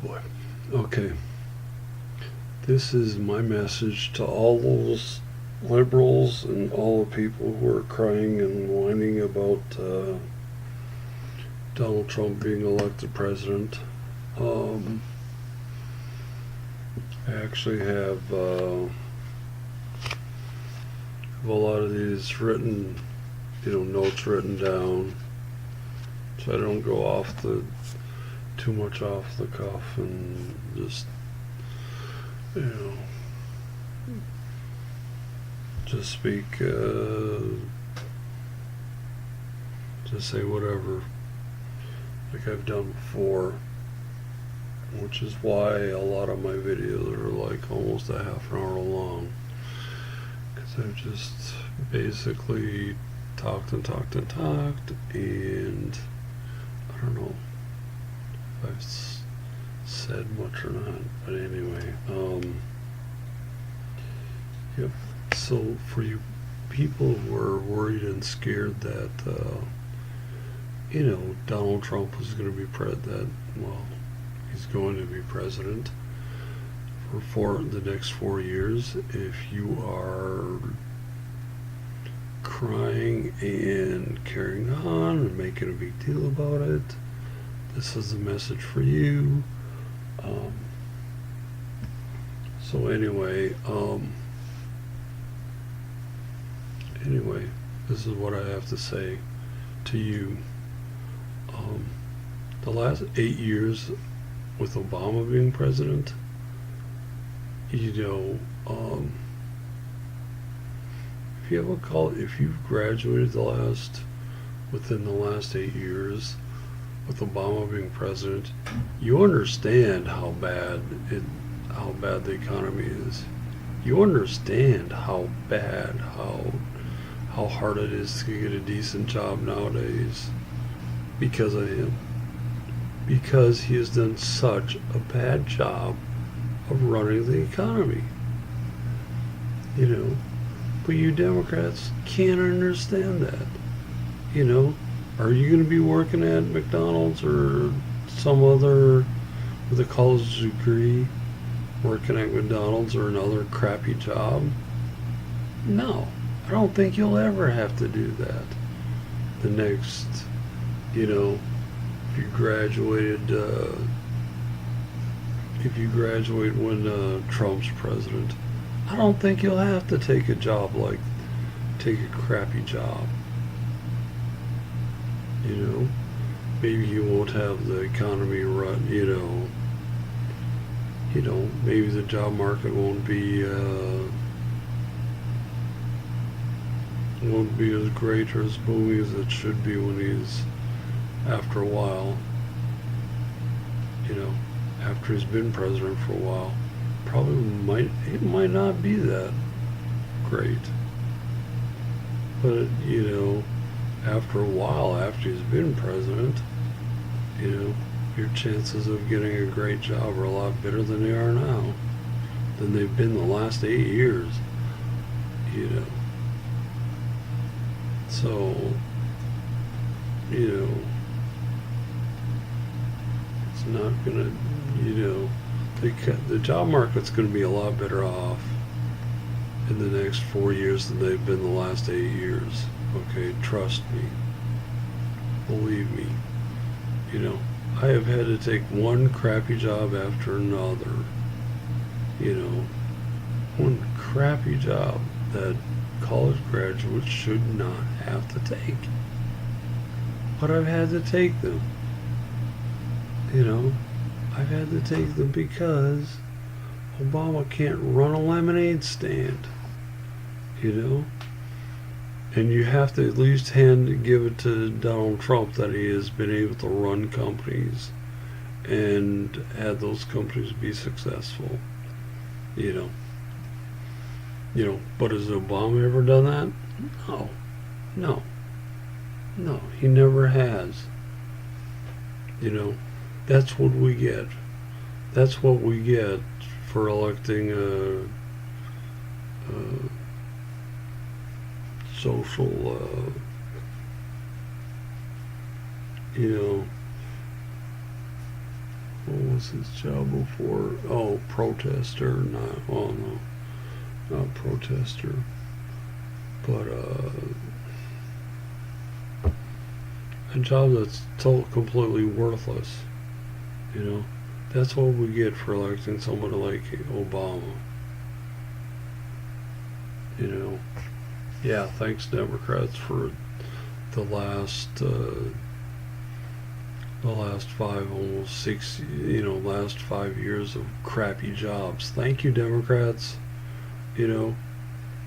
boy. Okay. This is my message to all those liberals and all the people who are crying and whining about Donald Trump being elected president. I actually have a lot of these written, notes written down, so I don't go too much off the cuff and just, just speak, just say whatever, like I've done before, which is why a lot of my videos are like almost a half an hour long, because I've just basically talked and talked and talked, and I don't know if I've said much or not, but anyway, yep. So for you people who are worried and scared that Donald Trump is going to be he's going to be president for the next 4 years. If you are crying and carrying on and making a big deal about it, this is the message for you. So anyway, this is what I have to say to you. The last 8 years with Obama being president, if you've graduated within the last 8 years with Obama being president, you understand how bad the economy is. You understand how hard it is to get a decent job nowadays because of him. Because he has done such a bad job of running the economy. But you Democrats can't understand that. Are you going to be working at McDonald's or some other with a college degree working at McDonald's or another crappy job? No, I don't think you'll ever have to do that. The next, if you graduate when Trump's president, I don't think you'll have to take a crappy job. Maybe you won't have the economy run, maybe the job market won't be as great or as booming as it should be after a while, after he's been president for a while. It might not be that great. But, after a while, after he's been president, your chances of getting a great job are a lot better than they are now, than they've been the last 8 years, So, it's not gonna, the job market's gonna be a lot better off in the next 4 years than they've been the last 8 years. Okay, trust me. Believe me. I have had to take one crappy job after another. One crappy job that college graduates should not have to take. But I've had to take them. I've had to take them because Obama can't run a lemonade stand. And you have to at least give it to Donald Trump that he has been able to run companies and had those companies be successful. But has Obama ever done that? No, he never has. That's what we get. That's what we get for electing a social, What was his job before? Oh, protester. Not, oh no, not protester, but a job that's completely worthless. You know, that's what we get for electing somebody like Obama. You know, yeah, thanks Democrats for the last five, almost six, last 5 years of crappy jobs. Thank you, Democrats. You know,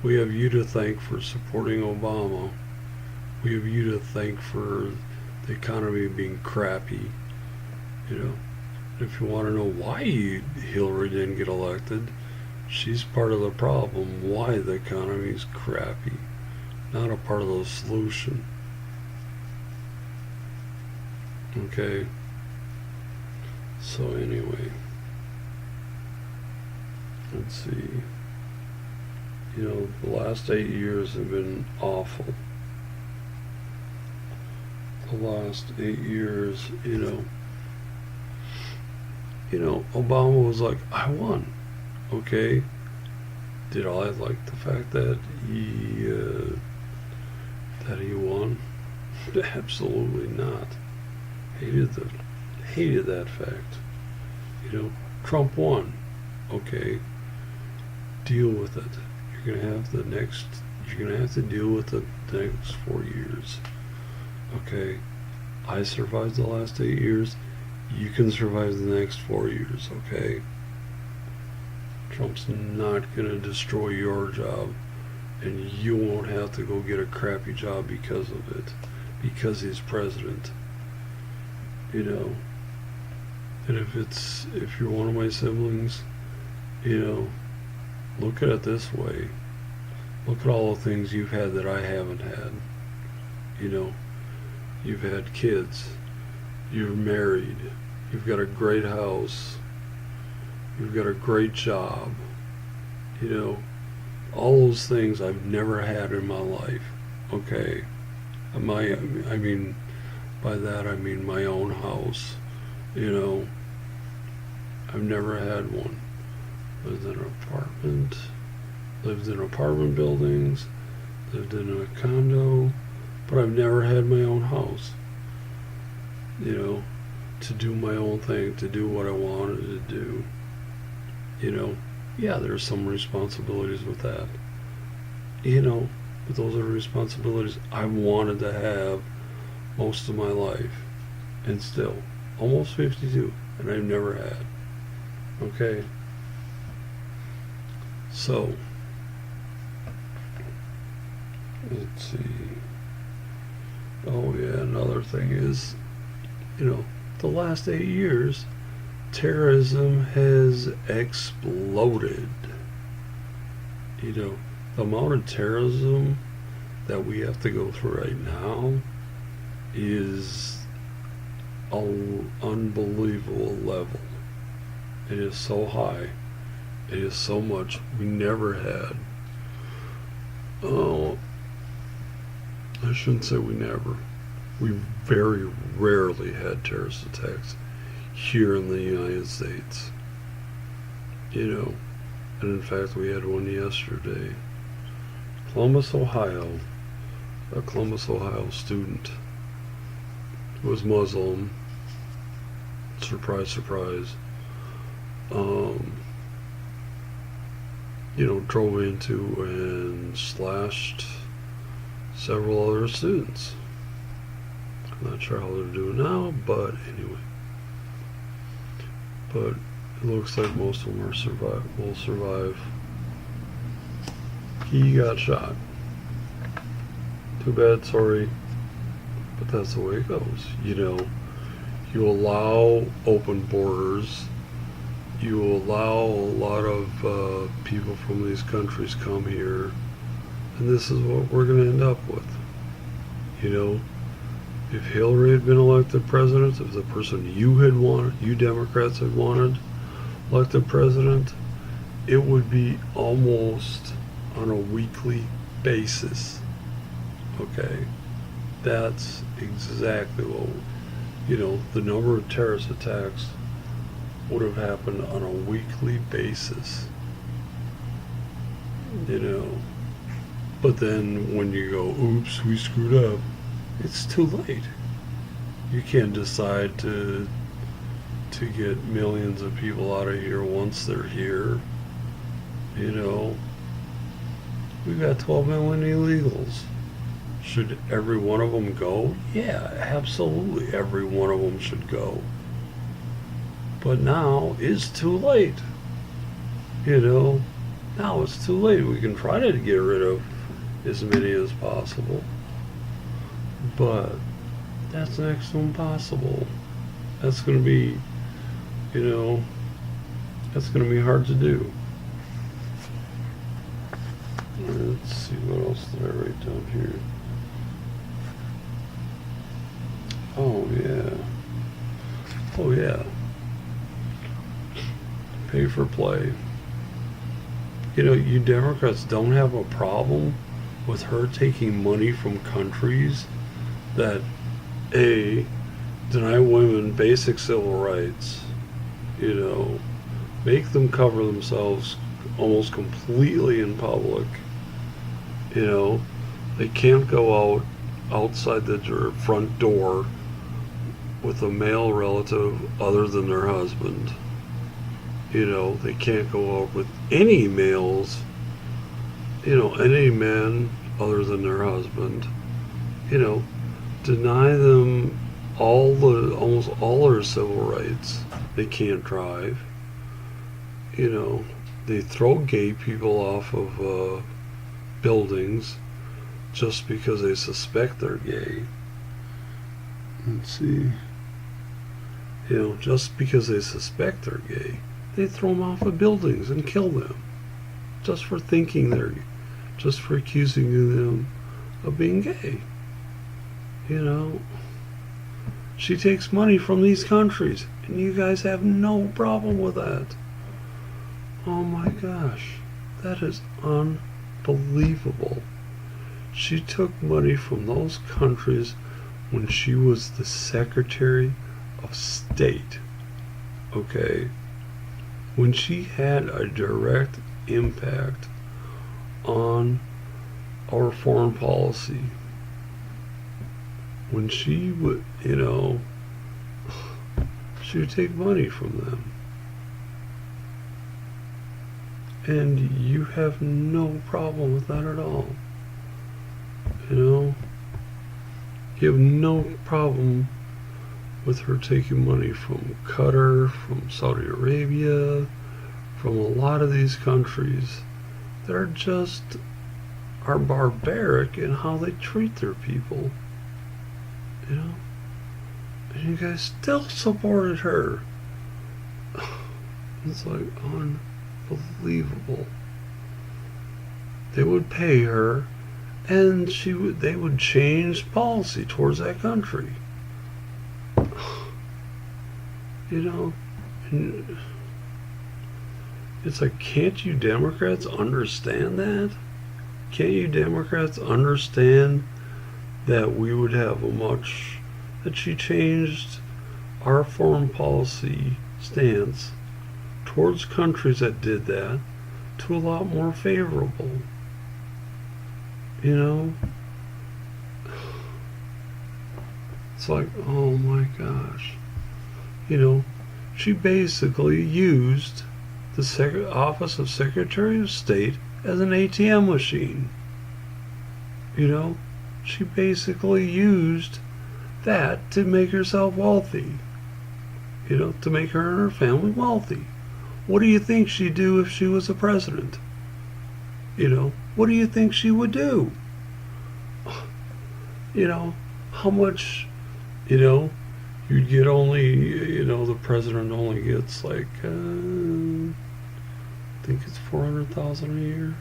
we have you to thank for supporting Obama. We have you to thank for the economy being crappy. You know, if you want to know why Hillary didn't get elected, she's part of the problem. Why the economy is crappy, not a part of the solution. Okay. So anyway, let's see. The last 8 years have been awful. The last 8 years, Obama was like, I won. Okay. Did I like the fact that he won? Absolutely not. Hated that fact. Trump won. Okay. Deal with it. You're gonna have to deal with it the next 4 years. Okay. I survived the last 8 years. You can survive the next 4 years, okay? Trump's not gonna destroy your job, and you won't have to go get a crappy job because of it, because he's president. And if you're one of my siblings, look at it this way. Look at all the things you've had that I haven't had. You've had kids. You're married. You've got a great house. You've got a great job. All those things I've never had in my life. Okay. By that I mean my own house. I've never had one. Lived in apartment buildings, lived in a condo, but I've never had my own house. To do my own thing, to do what I wanted to do. Yeah, there's some responsibilities with that. But those are responsibilities I wanted to have most of my life, and still, almost 52, and I've never had. Okay? So, let's see. Oh yeah, another thing is, the last 8 years, terrorism has exploded. The amount of terrorism that we have to go through right now is an unbelievable level. It is so high. It is so much we never had. Oh, I shouldn't say we never. We very rarely had terrorist attacks here in the United States. And in fact we had one yesterday. Columbus, Ohio. A Columbus, Ohio student who was Muslim. Surprise, surprise. Drove into and slashed several other students. I'm not sure how they're doing now, but anyway. But it looks like most of them will survive. He got shot. Too bad, sorry. But that's the way it goes. You allow open borders. You allow a lot of people from these countries come here, and this is what we're going to end up with. If Hillary had been elected president, if the person you Democrats had wanted elected president, it would be almost on a weekly basis. Okay? That's exactly what, the number of terrorist attacks would have happened on a weekly basis, you know. But then when you go, oops, we screwed up, it's too late. You can't decide to get millions of people out of here once they're here. You know, we've got 12 million illegals. Should every one of them go? Yeah, absolutely, every one of them should go. But now it's too late. You know, now it's too late. We can try to get rid of as many as possible, but that's next to impossible. That's going to be, you know, that's going to be hard to do. Let's see, what else did I write down here? Oh yeah. Oh yeah. Pay for play. You know, you Democrats don't have a problem with her taking money from countries that deny women basic civil rights, you know, make them cover themselves almost completely in public. You know, they can't go outside the front door with a male relative other than their husband. You know, they can't go out with any males, you know, any men other than their husband. You know, deny them almost all their civil rights. They can't drive. You know, they throw gay people off of buildings just because they suspect they're gay. Let's see. You know, just because they suspect they're gay, they throw them off of buildings and kill them. Just for thinking just for accusing them of being gay. You know, she takes money from these countries, and you guys have no problem with that. Oh my gosh, that is unbelievable. She took money from those countries when she was the Secretary of State, okay? When she had a direct impact on our foreign policy. When she would, you know, she would take money from them. And you have no problem with that at all. You know, you have no problem with her taking money from Qatar, from Saudi Arabia, from a lot of these countries that are barbaric in how they treat their people. You know? And you guys still supported her. It's like unbelievable. They would pay her, and they would change policy towards that country. You know, and it's like, can't you Democrats understand that? Can't you Democrats understand that we would have that she changed our foreign policy stance towards countries that did that to a lot more favorable? You know? It's like, oh my gosh. You know, she basically used the Office of Secretary of State as an ATM machine. You know, she basically used that to make herself wealthy. You know, to make her and her family wealthy. What do you think she'd do if she was a president? You know, what do you think she would do? You know, how much, you know, you'd get only, you know, the president only gets like, I think it's $400,000 a year.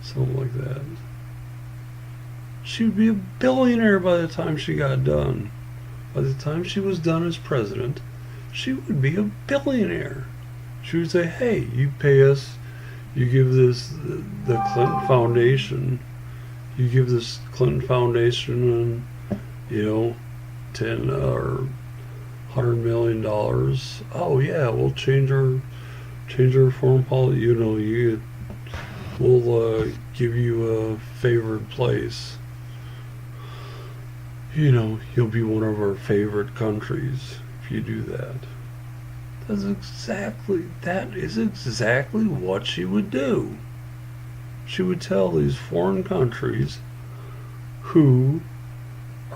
Something like that. She would be a billionaire by the time she got done. By the time she was done as president, she would be a billionaire. She would say, hey, you pay us, you give the Clinton Foundation, you give this Clinton Foundation, and, you know, 10 or $100 million. Oh yeah, we'll change our foreign policy. We'll give you a favored place. You'll be one of our favorite countries if you do that. That is exactly what she would do. She would tell these foreign countries who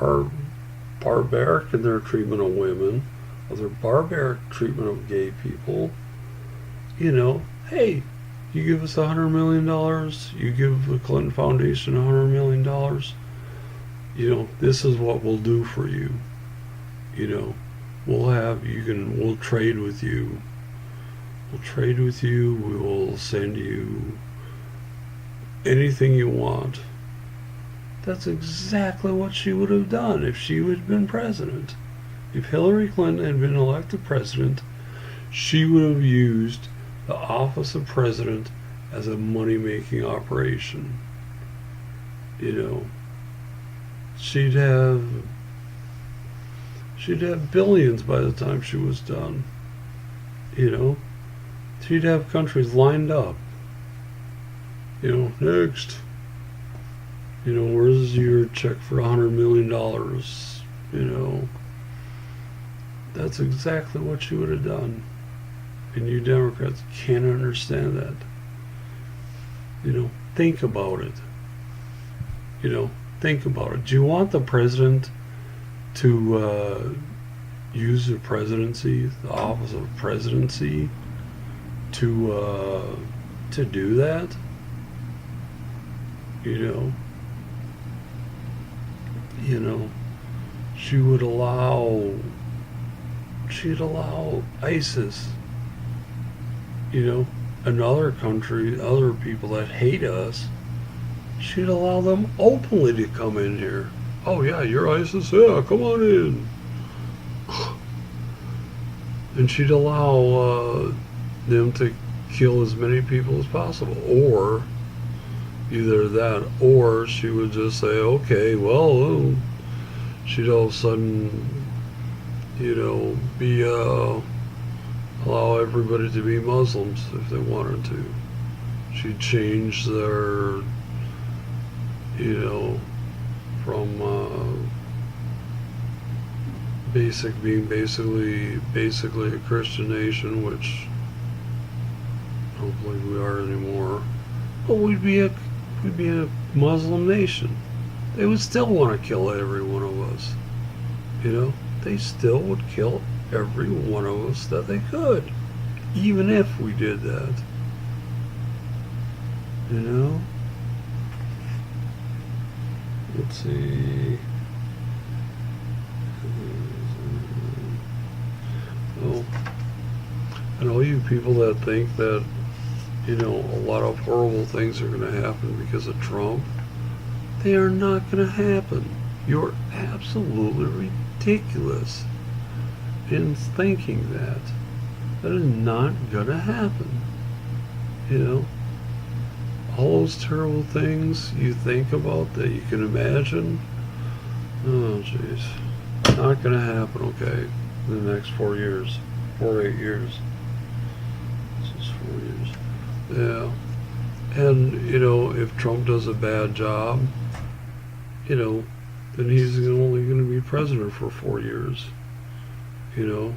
are barbaric in their treatment of women, or their barbaric treatment of gay people, hey, you give us $100 million, you give the Clinton Foundation $100 million, this is what we'll do for you. We'll trade with you. We will send you anything you want. That's exactly what she would have done if she had been president. If Hillary Clinton had been elected president, she would have used the office of president as a money-making operation. She'd have billions by the time she was done. She'd have countries lined up. Next. Where's your check for $100 million? That's exactly what she would have done. And you Democrats can't understand that. Think about it. Think about it. Do you want the president to use the presidency, the office of presidency, to do that? She'd allow ISIS, and other countries, other people that hate us, she'd allow them openly to come in here. Oh yeah, you're ISIS, yeah, come on in. And she'd allow them to kill as many people as possible. Or either that, or she would just say, okay, well, she'd all of a sudden, allow everybody to be Muslims if they wanted to. She'd change their, from being basically a Christian nation, which I don't believe we are anymore. But we'd be a Muslim nation. They would still want to kill every one of us. They still would kill every one of us that they could, even if we did that. Let's see. Oh, and all you people that think that, a lot of horrible things are going to happen because of Trump, they are not going to happen. You're absolutely ridiculous in thinking that. That is not going to happen. All those terrible things you think about that you can imagine, oh jeez, not going to happen, okay, in the next 4 years, 8 years. This is 4 years. Yeah. And, if Trump does a bad job, then he's only going to be president for 4 years. You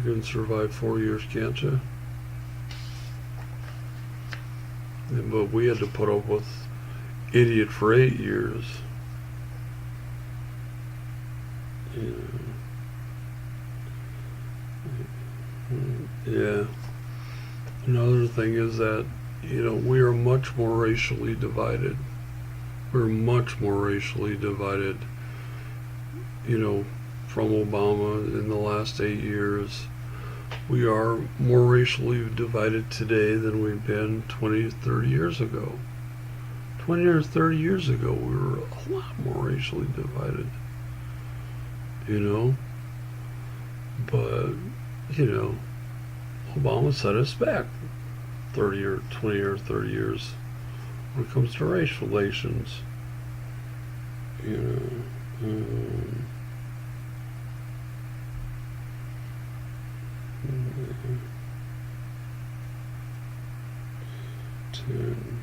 can survive 4 years, can't you? But we had to put up with idiot for 8 years. Yeah. Another thing is that, we are much more racially divided. We're much more racially divided, from Obama in the last 8 years. We are more racially divided today than we've been 20, 30 years ago. 20 or 30 years ago, we were a lot more racially divided. But, Obama set us back 30 or 20 or 30 years when it comes to race relations. 10.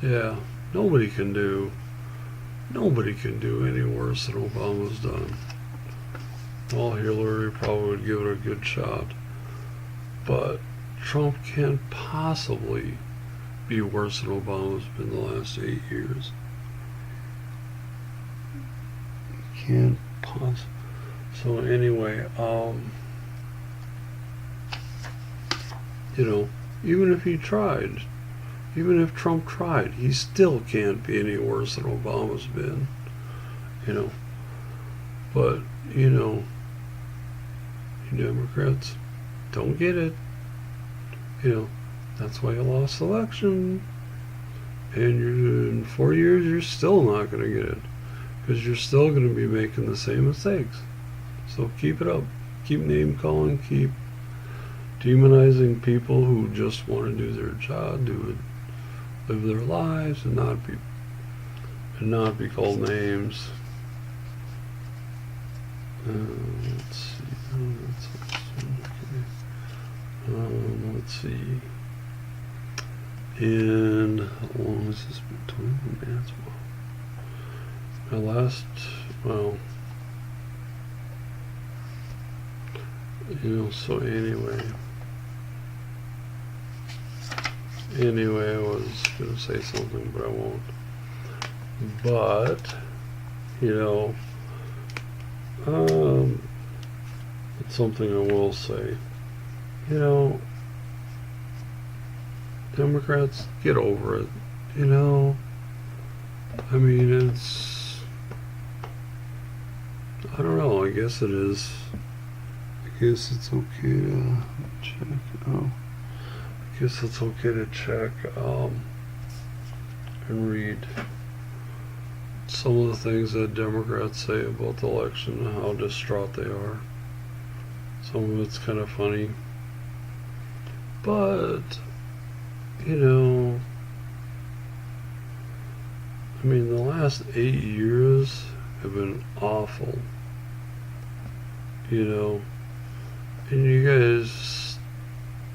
Yeah, nobody can do any worse than Obama's done. Well, Hillary probably would give it a good shot, but Trump can't possibly be worse than Obama's been the last 8 years. Can't possibly. So anyway, even if he tried, even if Trump tried, he still can't be any worse than Obama's been, But, you Democrats don't get it. That's why you lost the election. And in 4 years, you're still not going to get it. Because you're still going to be making the same mistakes. So keep it up. Keep name calling. Keep demonizing people who just want to do their job, live their lives, and not be called names. Let's see. Let's see. And how long has this been? 21 minutes. Wow. So anyway, I was going to say something, but I won't. But, it's something I will say. Democrats, get over it. I don't know, I guess it is. I guess it's okay to check. I guess it's okay to check and read some of the things that Democrats say about the election and how distraught they are. Some of it's kind of funny. But, the last 8 years have been awful. And you guys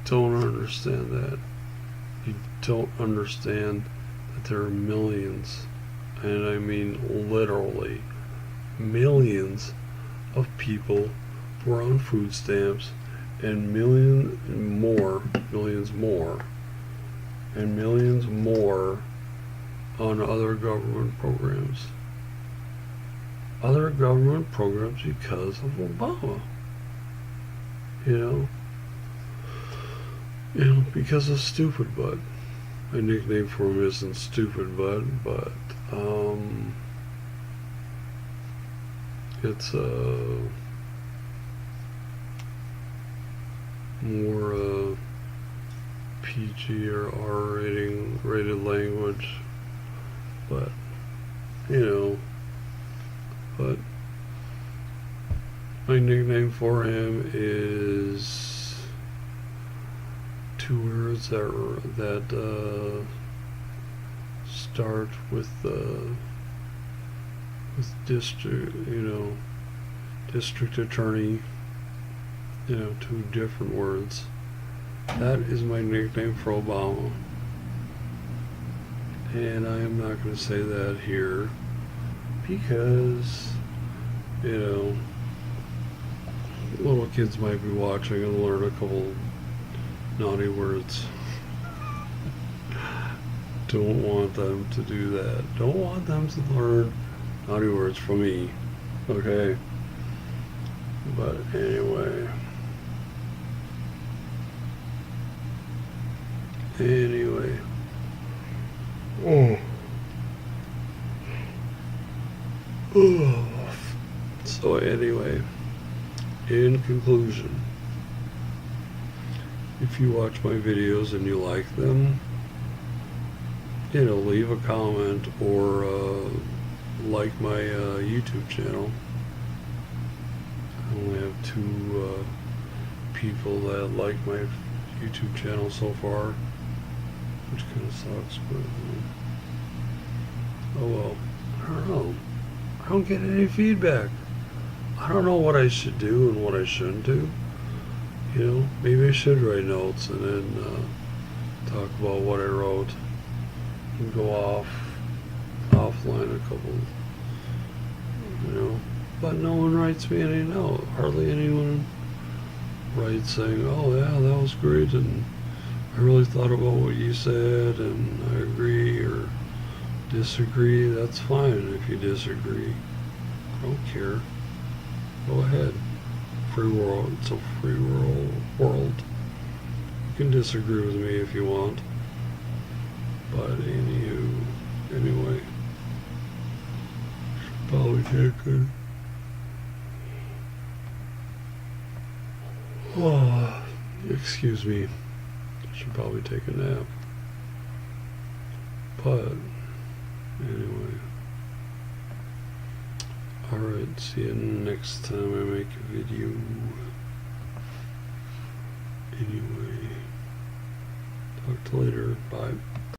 don't understand that. You don't understand that there are millions, and I mean literally millions of people who are on food stamps, and millions more on other government programs. Because of Obama. Because of Stupid Butt. My nickname for him isn't Stupid Butt, but it's more PG or R rated language, but but my nickname for him is 2 words that start with district attorney. 2 different words. That is my nickname for Obama. And I am not going to say that here because, little kids might be watching and learn a couple naughty words. Don't want them to do that. Don't want them to learn naughty words from me. Okay? But anyway. So anyway, in conclusion, if you watch my videos and you like them, leave a comment or like my YouTube channel. I only have 2 people that like my YouTube channel so far, which kind of sucks, but oh well. I don't get any feedback. I don't know what I should do and what I shouldn't do. You know, maybe I should write notes and then talk about what I wrote and go offline a couple, you know. But no one writes me any note. Hardly anyone writes saying, oh yeah, that was great, and I really thought about what you said, and I agree or disagree. That's fine if you disagree. I don't care. Go ahead. Free world. It's a free world. You can disagree with me if you want. But anyway. Should probably take a... Oh, excuse me. Should probably take a nap. But anyway. Alright, see you next time I make a video. Anyway, talk to you later. Bye.